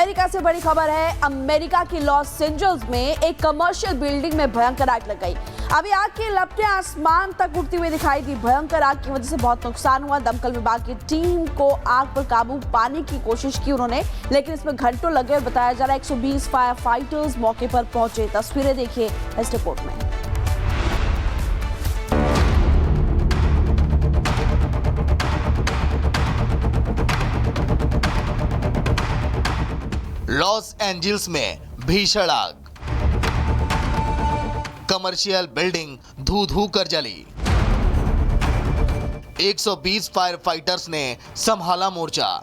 America से बड़ी खबर है। अमेरिका की लॉस एंजल्स में एक कमर्शियल बिल्डिंग में भयंकर आग लग गई। अभी आग की लपटें आसमान तक उड़ती हुई दिखाई दी। भयंकर आग की वजह से बहुत नुकसान हुआ। दमकल विभाग की टीम को आग पर काबू पाने की कोशिश की उन्होंने, लेकिन इसमें घंटों लगे। बताया जा रहा है 120 फायर फाइटर्स मौके पर पहुंचे। तस्वीरें देखिए इस रिपोर्ट में। लॉस एंजल्स में भीषण आग, कमर्शियल बिल्डिंग धू धू कर जली। 120 फायर फाइटर्स ने संभाला मोर्चा।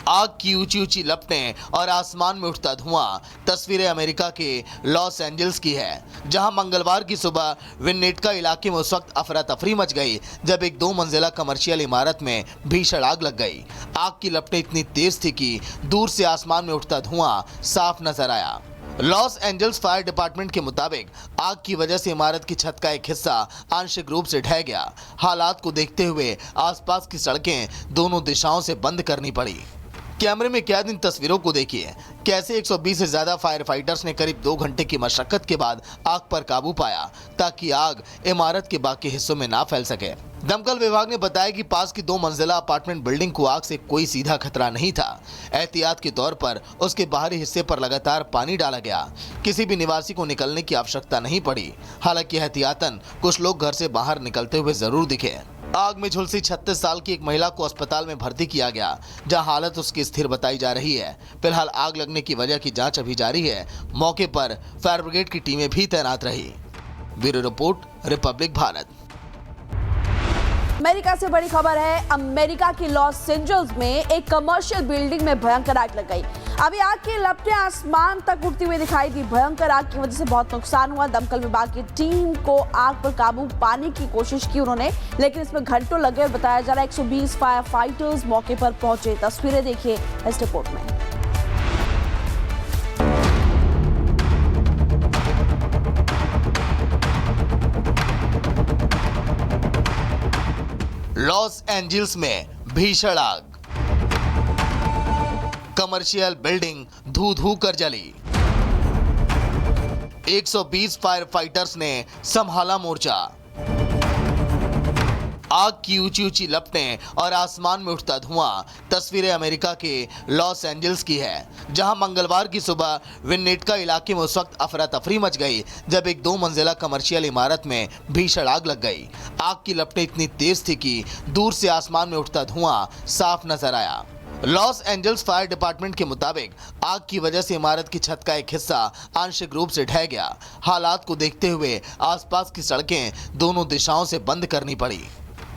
आग की ऊंची ऊंची लपटें और आसमान में उठता धुआं तस्वीरें अमेरिका के लॉस एंजल्स की है, जहां मंगलवार की सुबह विन्नेटका इलाके में उस वक्त अफरा तफरी मच गई जब एक 2 मंजिला कमर्शियल इमारत में भीषण आग लग गई। आग की लपटें इतनी तेज थी कि दूर से आसमान में उठता धुआं साफ नजर आया। लॉस एंजल्स फायर डिपार्टमेंट के मुताबिक आग की वजह से इमारत की छत का एक हिस्सा आंशिक रूप से ढह गया। हालात को देखते हुए आसपास की सड़कें दोनों दिशाओं से बंद करनी पड़ी। कैमरे में कैद इन तस्वीरों को देखिए, कैसे 120 से ज्यादा फायर फाइटर्स ने करीब 2 घंटे की मशक्कत के बाद आग पर काबू पाया ताकि आग इमारत के बाकी हिस्सों में ना फैल सके। दमकल विभाग ने बताया कि पास की 2 मंजिला अपार्टमेंट बिल्डिंग को आग से कोई सीधा खतरा नहीं था। एहतियात के तौर पर उसके बाहरी हिस्से पर लगातार पानी डाला गया। किसी भी निवासी को निकलने की आवश्यकता नहीं पड़ी। हालांकि एहतियातन कुछ लोग घर से बाहर निकलते हुए जरूर दिखे। आग में झुलसी 36 साल की एक महिला को अस्पताल में भर्ती किया गया, जहां हालत उसकी स्थिर बताई जा रही है। फिलहाल आग लगने की वजह की जांच अभी जारी है। मौके पर फायर ब्रिगेड की टीमें भी तैनात रही। Bureau report, Republic Bharat. America से बड़ी खबर है। अमेरिका की लॉस एंजल्स में एक कमर्शियल बिल्डिंग में भयंकर आग लग गई। अभी आग की लपटें आसमान तक उड़ती हुई दिखाई दी। भयंकर आग की वजह से बहुत नुकसान हुआ। दमकल विभाग की टीम को आग पर काबू पाने की कोशिश की उन्होंने, लेकिन इसमें घंटों लगे। बताया जा रहा है 120 फायर फाइटर्स मौके पर पहुंचे। तस्वीरें देखिए इस रिपोर्ट में। लॉस एंजल्स में भीषण आग, कमर्शियल बिल्डिंग धू धू कर जली। 120 फायर फाइटर्स ने संभाला मोर्चा। आग की ऊंची ऊंची लपटें और आसमान में उठता धुआं तस्वीरें अमेरिका के लॉस एंजल्स की है, जहां मंगलवार की सुबह विन्नेटका इलाके में उस वक्त अफरा तफरी मच गई जब एक 2 मंजिला कमर्शियल इमारत में भीषण आग लग गई। आग की लपटें इतनी तेज थी कि दूर से आसमान में उठता धुआं साफ नजर आया। लॉस एंजल्स फायर डिपार्टमेंट के मुताबिक आग की वजह से इमारत की छत का एक हिस्सा आंशिक रूप से ढह गया। हालात को देखते हुए आसपास की सड़कें दोनों दिशाओं से बंद करनी पड़ी।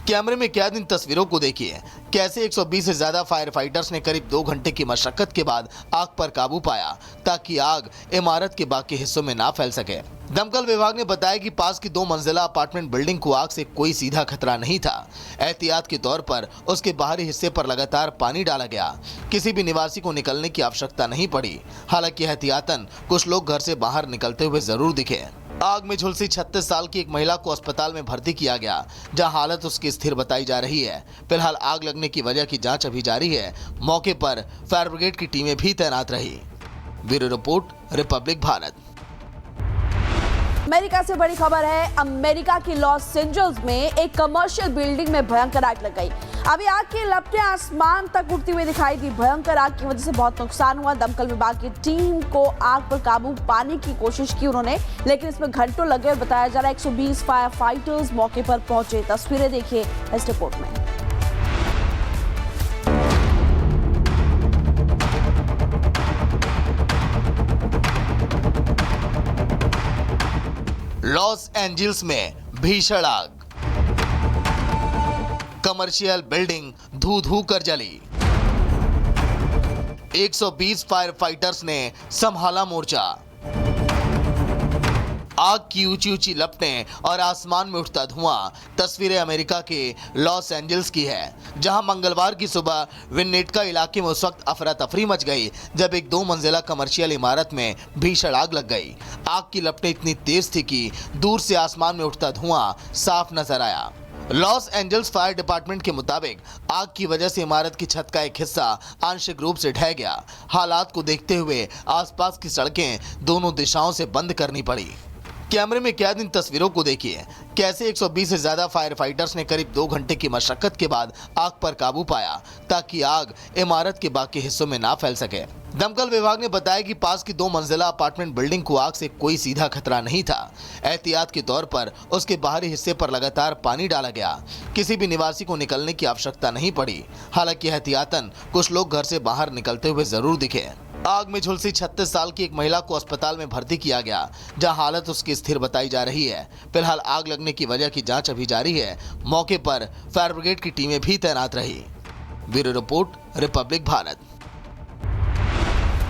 कैमरे में कैद इन तस्वीरों को देखिए, कैसे 120 से ज्यादा फायर फाइटर्स ने करीब 2 घंटे की मशक्कत के बाद आग पर काबू पाया ताकि आग इमारत के बाकी हिस्सों में ना फैल सके। दमकल विभाग ने बताया कि पास की 2 मंजिला अपार्टमेंट बिल्डिंग को आग से कोई सीधा खतरा नहीं था। एहतियात के तौर पर उसके बाहरी हिस्से पर लगातार पानी डाला गया। किसी भी निवासी को निकलने की आवश्यकता नहीं पड़ी। हालांकि एहतियातन कुछ लोग घर से बाहर निकलते हुए जरूर दिखे। आग में झुलसी 36 साल की एक महिला को अस्पताल में भर्ती किया गया, जहां हालत उसकी स्थिर बताई जा रही है। फिलहाल आग लगने की वजह की जांच अभी जारी है। मौके पर फायर ब्रिगेड की टीमें भी तैनात रही। Bureau report, Republic Bharat. America से बड़ी खबर है। अमेरिका की लॉस एंजल्स में एक कमर्शियल बिल्डिंग में भयंकर आग लग गई। अभी आग की लपटें आसमान तक उड़ती हुई दिखाई दी। भयंकर आग की वजह से बहुत नुकसान हुआ। दमकल विभाग की टीम को आग पर काबू पाने की कोशिश की उन्होंने, लेकिन इसमें घंटों लगे। बताया जा रहा है 120 फायर फाइटर्स मौके पर पहुंचे। तस्वीरें देखिए इस रिपोर्ट में। लॉस एंजल्स में भीषण आग, कमर्शियल बिल्डिंग धू धू कर जली। 120 फायर फाइटर्स ने संभाला मोर्चा। आग की ऊंची ऊंची लपटें और आसमान में उठता धुआं तस्वीरें अमेरिका के लॉस एंजल्स की है, जहां मंगलवार की सुबह विन्नेटका इलाके में उस वक्त अफरा तफरी मच गई जब एक 2 मंजिला कमर्शियल इमारत में भीषण आग लग गई। आग की लपटें इतनी तेज थी कि दूर से आसमान में उठता धुआं साफ नजर आया। लॉस एंजल्स फायर डिपार्टमेंट के मुताबिक आग की वजह से इमारत की छत का एक हिस्सा आंशिक रूप से ढह गया। हालात को देखते हुए आसपास की सड़कें दोनों दिशाओं से बंद करनी पड़ी। कैमरे में कैद इन तस्वीरों को देखिए, कैसे 120 से ज्यादा फायर फाइटर्स ने करीब 2 घंटे की मशक्कत के बाद आग पर काबू पाया ताकि आग इमारत के बाकी हिस्सों में ना फैल सके। दमकल विभाग ने बताया कि पास की 2 मंजिला अपार्टमेंट बिल्डिंग को आग से कोई सीधा खतरा नहीं था। एहतियात के तौर पर उसके बाहरी हिस्से पर लगातार पानी डाला गया। किसी भी निवासी को निकलने की आवश्यकता नहीं पड़ी। हालांकि एहतियातन कुछ लोग घर से बाहर निकलते हुए जरूर दिखे। आग में झुलसी 36 साल की एक महिला को अस्पताल में भर्ती किया गया, जहां हालत उसकी स्थिर बताई जा रही है। फिलहाल आग लगने की वजह की जांच अभी जारी है। मौके पर फायर ब्रिगेड की टीमें भी तैनात रही। Bureau report, Republic Bharat.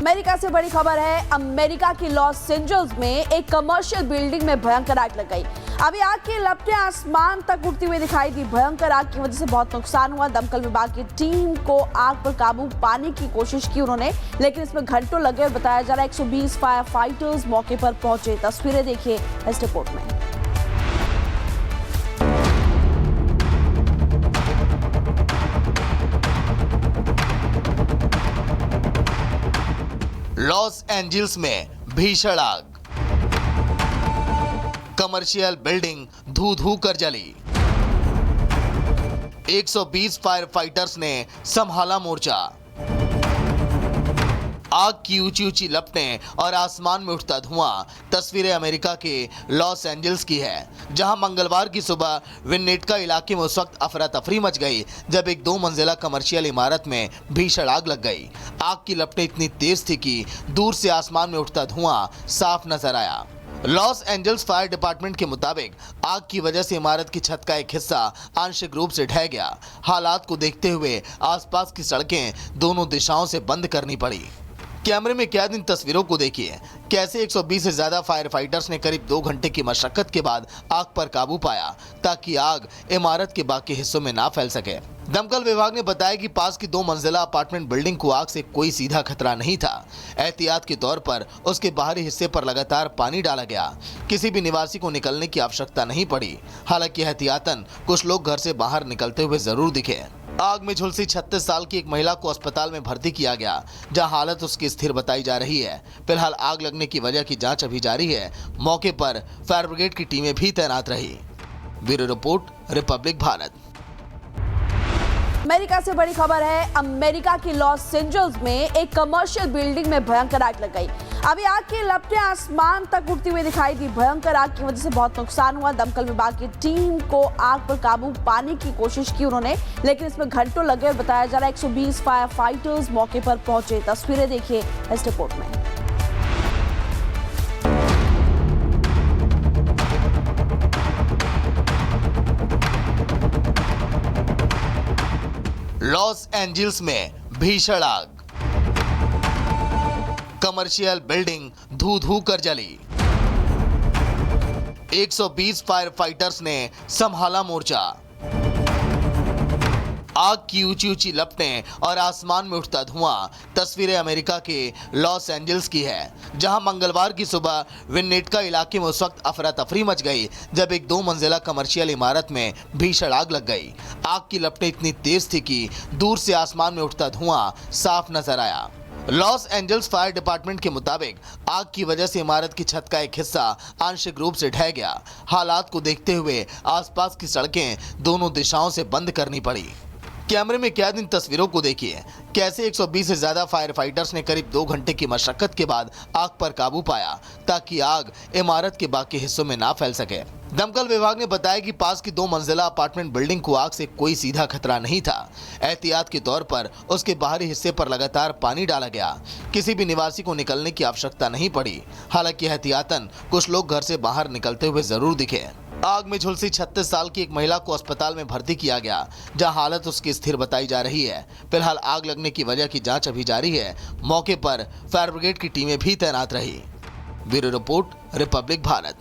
America से बड़ी खबर है। अमेरिका की लॉस एंजल्स में एक कमर्शियल बिल्डिंग में भयंकर आग लग गई। अभी आग की लपटें आसमान तक उड़ती हुई दिखाई दी। भयंकर आग की वजह से बहुत नुकसान हुआ। दमकल विभाग की टीम को आग पर काबू पाने की कोशिश की उन्होंने, लेकिन इसमें घंटों लगे और बताया जा रहा है 120 फायर फाइटर्स मौके पर पहुंचे। तस्वीरें देखिए इस रिपोर्ट में। लॉस एंजल्स में भीषण आग, कमर्शियल बिल्डिंग धू धू कर जली। 120 फायर फाइटर्स ने संभाला मोर्चा। आग की ऊंची ऊंची लपटें और आसमान में उठता धुआं तस्वीरें अमेरिका के लॉस एंजल्स की है, जहां मंगलवार की सुबह विन्नेटका इलाके में उस वक्त अफरा तफरी मच गई जब एक 2 मंजिला कमर्शियल इमारत में भीषण आग लग गई। आग की लपटें इतनी तेज थी कि दूर से आसमान में उठता धुआं साफ नजर आया। लॉस एंजल्स फायर डिपार्टमेंट के मुताबिक आग की वजह से इमारत की छत का एक हिस्सा आंशिक रूप से ढह गया। हालात को देखते हुए आसपास की सड़कें दोनों दिशाओं से बंद करनी पड़ी। कैमरे में कैद इन तस्वीरों को देखिए, कैसे 120 से ज्यादा फायर फाइटर्स ने करीब 2 घंटे की मशक्कत के बाद आग पर काबू पाया ताकि आग इमारत के बाकी हिस्सों में ना फैल सके। दमकल विभाग ने बताया कि पास की 2 मंजिला अपार्टमेंट बिल्डिंग को आग से कोई सीधा खतरा नहीं था। एहतियात के तौर पर उसके बाहरी हिस्से पर लगातार पानी डाला गया। किसी भी निवासी को निकलने की आवश्यकता नहीं पड़ी। हालांकि एहतियातन कुछ लोग घर से बाहर निकलते हुए जरूर दिखे। आग में झुलसी 36 साल की एक महिला को अस्पताल में भर्ती किया गया, जहां हालत उसकी स्थिर बताई जा रही है। फिलहाल आग लगने की वजह की जांच अभी जारी है। मौके पर फायर ब्रिगेड की टीमें भी तैनात रही। Bureau report, Republic Bharat. America से बड़ी खबर है। अमेरिका की लॉस एंजल्स में एक कमर्शियल बिल्डिंग में भयंकर आग लग गई। अभी आग की लपटें आसमान तक उड़ती हुई दिखाई दी। भयंकर आग की वजह से बहुत नुकसान हुआ। दमकल विभाग की टीम को आग पर काबू पाने की कोशिश की उन्होंने, लेकिन इसमें घंटों लगे और बताया जा रहा है 120 फायर फाइटर्स मौके पर पहुंचे। तस्वीरें देखिए इस रिपोर्ट में। लॉस एंजल्स में भीषण आग, कमर्शियल बिल्डिंग धू धू कर जली। 120 फायर फाइटर्स ने संभाला मोर्चा। आग की ऊंची ऊंची लपटें और आसमान में उठता धुआं तस्वीरें अमेरिका के लॉस एंजल्स की है, जहां मंगलवार की सुबह विन्नेटका इलाके में उस वक्त अफरा तफरी मच गई जब एक 2 मंजिला कमर्शियल इमारत में भीषण आग लग गई। आग की लपटें इतनी तेज थी कि दूर से आसमान में उठता धुआं साफ नजर आया। लॉस एंजल्स फायर डिपार्टमेंट के मुताबिक आग की वजह से इमारत की छत का एक हिस्सा आंशिक रूप से ढह गया। हालात को देखते हुए आसपास की सड़कें दोनों दिशाओं से बंद करनी पड़ी। कैमरे में कैद इन तस्वीरों को देखिए, कैसे 120 से ज्यादा फायर फाइटर्स ने करीब 2 घंटे की मशक्कत के बाद आग पर काबू पाया ताकि आग इमारत के बाकी हिस्सों में ना फैल सके। दमकल विभाग ने बताया कि पास की 2 मंजिला अपार्टमेंट बिल्डिंग को आग से कोई सीधा खतरा नहीं था। एहतियात के तौर पर उसके बाहरी हिस्से पर लगातार पानी डाला गया। किसी भी निवासी को निकलने की आवश्यकता नहीं पड़ी। हालांकि एहतियातन कुछ लोग घर से बाहर निकलते हुए जरूर दिखे। आग में झुलसी 36 साल की एक महिला को अस्पताल में भर्ती किया गया, जहां हालत उसकी स्थिर बताई जा रही है। फिलहाल आग लगने की वजह की जांच अभी जारी है। मौके पर फायर ब्रिगेड की टीमें भी तैनात रही। Bureau report, Republic Bharat.